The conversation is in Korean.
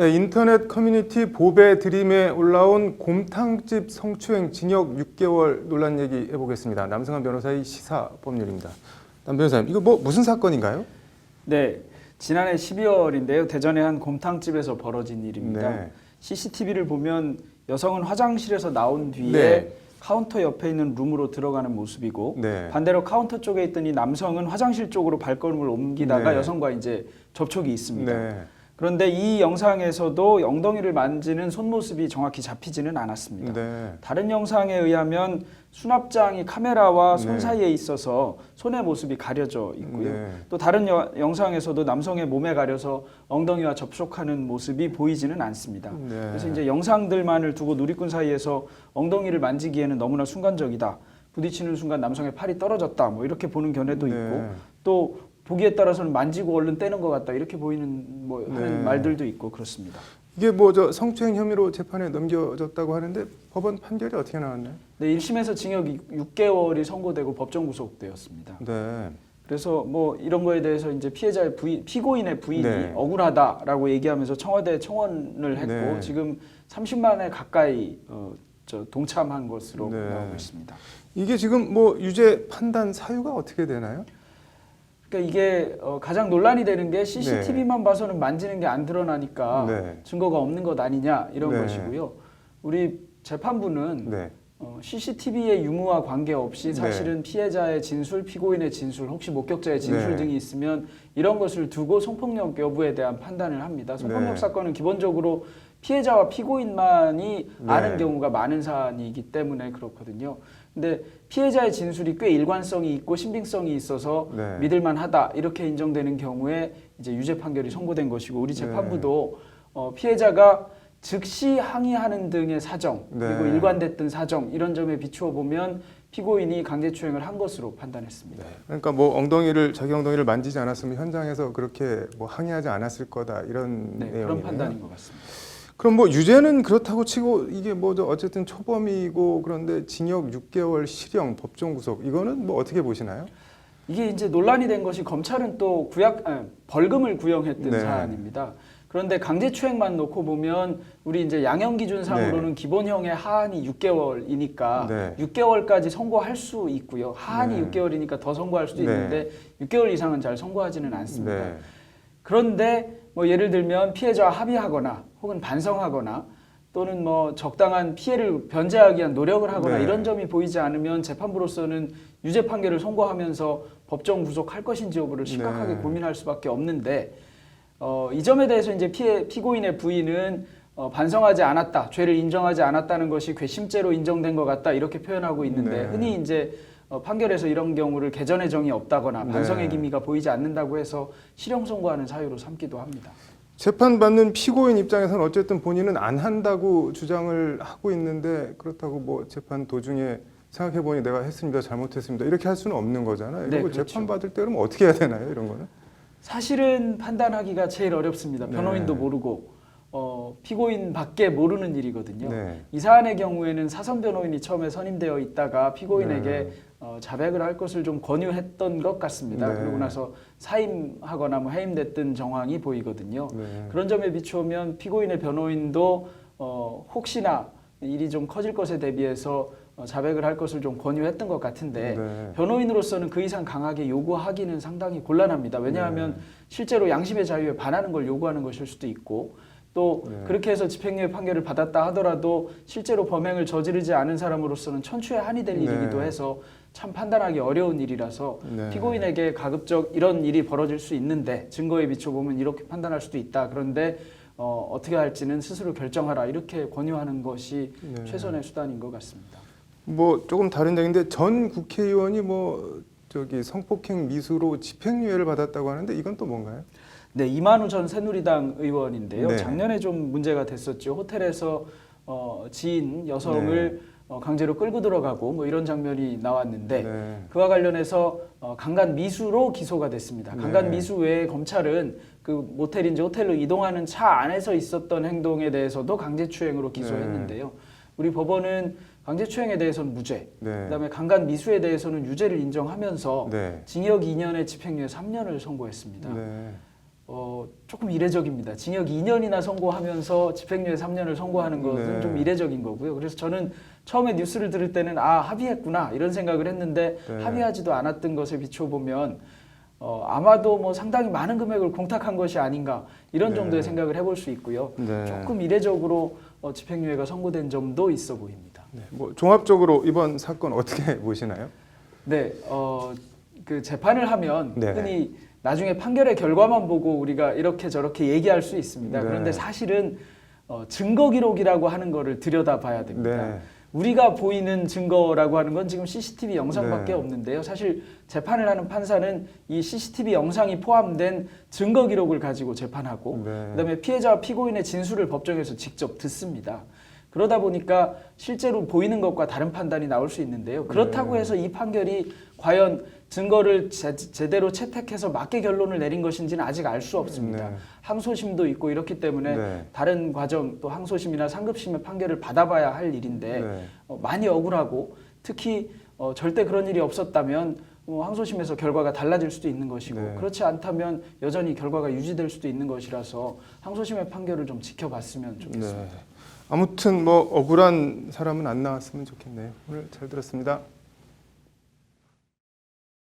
네, 인터넷 커뮤니티 보배 드림에 올라온 곰탕집 성추행 징역 6개월 논란 얘기 해보겠습니다. 남승환 변호사의 시사법률입니다. 남 변호사님, 이거 무슨 사건인가요? 네, 지난해 12월인데요. 대전의 한 곰탕집에서 벌어진 일입니다. 네. CCTV를 보면 여성은 화장실에서 나온 뒤에 네. 카운터 옆에 있는 룸으로 들어가는 모습이고 네. 반대로 카운터 쪽에 있던 이 남성은 화장실 쪽으로 발걸음을 옮기다가 네. 여성과 이제 접촉이 있습니다. 네. 그런데 이 영상에서도 엉덩이를 만지는 손모습이 정확히 잡히지는 않았습니다. 네. 다른 영상에 의하면 수납장이 카메라와 손 네. 사이에 있어서 손의 모습이 가려져 있고요. 네. 또 다른 영상에서도 남성의 몸에 가려서 엉덩이와 접촉하는 모습이 보이지는 않습니다. 네. 그래서 이제 영상들만을 두고 누리꾼 사이에서 엉덩이를 만지기에는 너무나 순간적이다. 부딪히는 순간 남성의 팔이 떨어졌다. 뭐 이렇게 보는 견해도 네. 있고 또 보기에 따라서는 만지고 얼른 떼는 것 같다. 이렇게 보이는 뭐 하는 네. 말들도 있고 그렇습니다. 이게 성추행 혐의로 재판에 넘겨졌다고 하는데 법원 판결이 어떻게 나왔나요? 네, 1심에서 징역 6개월이 선고되고 법정 구속되었습니다. 네. 그래서 뭐 이런 거에 대해서 이제 피고인의 부인이 네. 억울하다라고 얘기하면서 청와대에 청원을 했고 네. 지금 30만 회 가까이 동참한 것으로 네. 나오고 있습니다. 이게 지금 유죄 판단 사유가 어떻게 되나요? 그러니까 이게 가장 논란이 되는 게 CCTV만 봐서는 만지는 게 안 드러나니까 네. 증거가 없는 것 아니냐 이런 네. 것이고요. 우리 재판부는 네. CCTV의 유무와 관계없이 사실은 피해자의 진술, 피고인의 진술, 혹시 목격자의 진술 네. 등이 있으면 이런 것을 두고 성폭력 여부에 대한 판단을 합니다. 성폭력 네. 사건은 기본적으로 피해자와 피고인만이 네. 아는 경우가 많은 사안이기 때문에 그렇거든요. 근데 피해자의 진술이 꽤 일관성이 있고 신빙성이 있어서 네. 믿을만하다 이렇게 인정되는 경우에 이제 유죄 판결이 선고된 것이고 우리 재판부도 피해자가 즉시 항의하는 등의 사정 그리고 네. 일관됐던 사정 이런 점에 비추어 보면 피고인이 강제추행을 한 것으로 판단했습니다. 그러니까 자기 엉덩이를 만지지 않았으면 현장에서 그렇게 항의하지 않았을 거다 이런 네, 내용이네요. 그런 판단인 것 같습니다. 그럼 유죄는 그렇다고 치고 이게 어쨌든 초범이고 그런데 징역 6개월 실형 법정 구속 이거는 어떻게 보시나요? 이게 이제 논란이 된 것이 검찰은 또 벌금을 구형했던 네. 사안입니다. 그런데 강제추행만 놓고 보면 우리 이제 양형 기준상으로는 네. 기본형의 하한이 6개월이니까 네. 6개월까지 선고할 수 있고요. 하한이 네. 6개월이니까 더 선고할 수도 네. 있는데 6개월 이상은 잘 선고하지는 않습니다. 네. 그런데 예를 들면 피해자와 합의하거나 혹은 반성하거나 또는 적당한 피해를 변제하기 위한 노력을 하거나 네. 이런 점이 보이지 않으면 재판부로서는 유죄 판결을 선고하면서 법정 구속할 것인지 여부를 심각하게 네. 고민할 수밖에 없는데 이 점에 대해서 이제 피고인의 부인은 반성하지 않았다, 죄를 인정하지 않았다는 것이 괘씸죄로 인정된 것 같다 이렇게 표현하고 있는데 네. 흔히 이제 판결에서 이런 경우를 개전의 정이 없다거나 반성의 네. 기미가 보이지 않는다고 해서 실형 선고하는 사유로 삼기도 합니다. 재판받는 피고인 입장에서는 어쨌든 본인은 안 한다고 주장을 하고 있는데 그렇다고 재판 도중에 생각해보니 내가 했습니다, 잘못했습니다 이렇게 할 수는 없는 거잖아요. 네, 이거 그렇죠. 재판받을 때 그러면 어떻게 해야 되나요, 이런 거는? 사실은 판단하기가 제일 어렵습니다. 변호인도 네. 모르고 피고인밖에 모르는 일이거든요. 네. 이 사안의 경우에는 사선 변호인이 처음에 선임되어 있다가 피고인에게 자백을 할 것을 좀 권유했던 것 같습니다. 네. 그러고 나서 사임하거나 해임됐던 정황이 보이거든요. 네. 그런 점에 비추면 피고인의 변호인도 혹시나 일이 좀 커질 것에 대비해서 자백을 할 것을 좀 권유했던 것 같은데 네. 변호인으로서는 그 이상 강하게 요구하기는 상당히 곤란합니다. 왜냐하면 실제로 양심의 자유에 반하는 걸 요구하는 것일 수도 있고 또 그렇게 해서 집행유예 판결을 받았다 하더라도 실제로 범행을 저지르지 않은 사람으로서는 천추의 한이 될 일이기도 해서 참 판단하기 어려운 일이라서 피고인에게 가급적 이런 일이 벌어질 수 있는데 증거에 비춰보면 이렇게 판단할 수도 있다. 그런데 어떻게 할지는 스스로 결정하라 이렇게 권유하는 것이 최선의 수단인 것 같습니다. 조금 다른 얘기인데 전 국회의원이 성폭행 미수로 집행유예를 받았다고 하는데 이건 또 뭔가요? 네, 이만우 전 새누리당 의원인데요. 네. 작년에 좀 문제가 됐었죠. 호텔에서 지인 여성을 강제로 끌고 들어가고 이런 장면이 나왔는데 그와 관련해서 강간 미수로 기소가 됐습니다. 강간 미수 외에 검찰은 그 모텔인지 호텔로 이동하는 차 안에서 있었던 행동에 대해서도 강제추행으로 기소했는데요. 우리 법원은 강제추행에 대해서는 무죄, 그다음에 강간 미수에 대해서는 유죄를 인정하면서 징역 2년에 집행유예 3년을 선고했습니다. 조금 이례적입니다. 징역 2년이나 선고하면서 집행유예 3년을 선고하는 것은 네. 좀 이례적인 거고요. 그래서 저는 처음에 뉴스를 들을 때는 합의했구나 이런 생각을 했는데 네. 합의하지도 않았던 것에 비춰보면 아마도 뭐 상당히 많은 금액을 공탁한 것이 아닌가 이런 네. 정도의 생각을 해볼 수 있고요. 네. 조금 이례적으로 집행유예가 선고된 점도 있어 보입니다. 네, 뭐 종합적으로 이번 사건 어떻게 보시나요? 네, 그 재판을 하면 네. 흔히 나중에 판결의 결과만 보고 우리가 이렇게 저렇게 얘기할 수 있습니다. 네. 그런데 사실은 증거 기록이라고 하는 거를 들여다봐야 됩니다. 네. 우리가 보이는 증거라고 하는 건 지금 CCTV 영상밖에 네. 없는데요. 사실 재판을 하는 판사는 이 CCTV 영상이 포함된 증거 기록을 가지고 재판하고 네. 그다음에 피해자와 피고인의 진술을 법정에서 직접 듣습니다. 그러다 보니까 실제로 보이는 것과 다른 판단이 나올 수 있는데요. 그렇다고 네. 해서 이 판결이 과연 증거를 제대로 채택해서 맞게 결론을 내린 것인지는 아직 알 수 없습니다. 네. 항소심도 있고 이렇기 때문에 네. 다른 과정 또 항소심이나 상급심의 판결을 받아봐야 할 일인데 네. 많이 억울하고 특히 절대 그런 일이 없었다면 항소심에서 결과가 달라질 수도 있는 것이고 네. 그렇지 않다면 여전히 결과가 유지될 수도 있는 것이라서 항소심의 판결을 좀 지켜봤으면 좋겠습니다. 네. 아무튼 뭐 억울한 사람은 안 나왔으면 좋겠네요. 오늘 잘 들었습니다.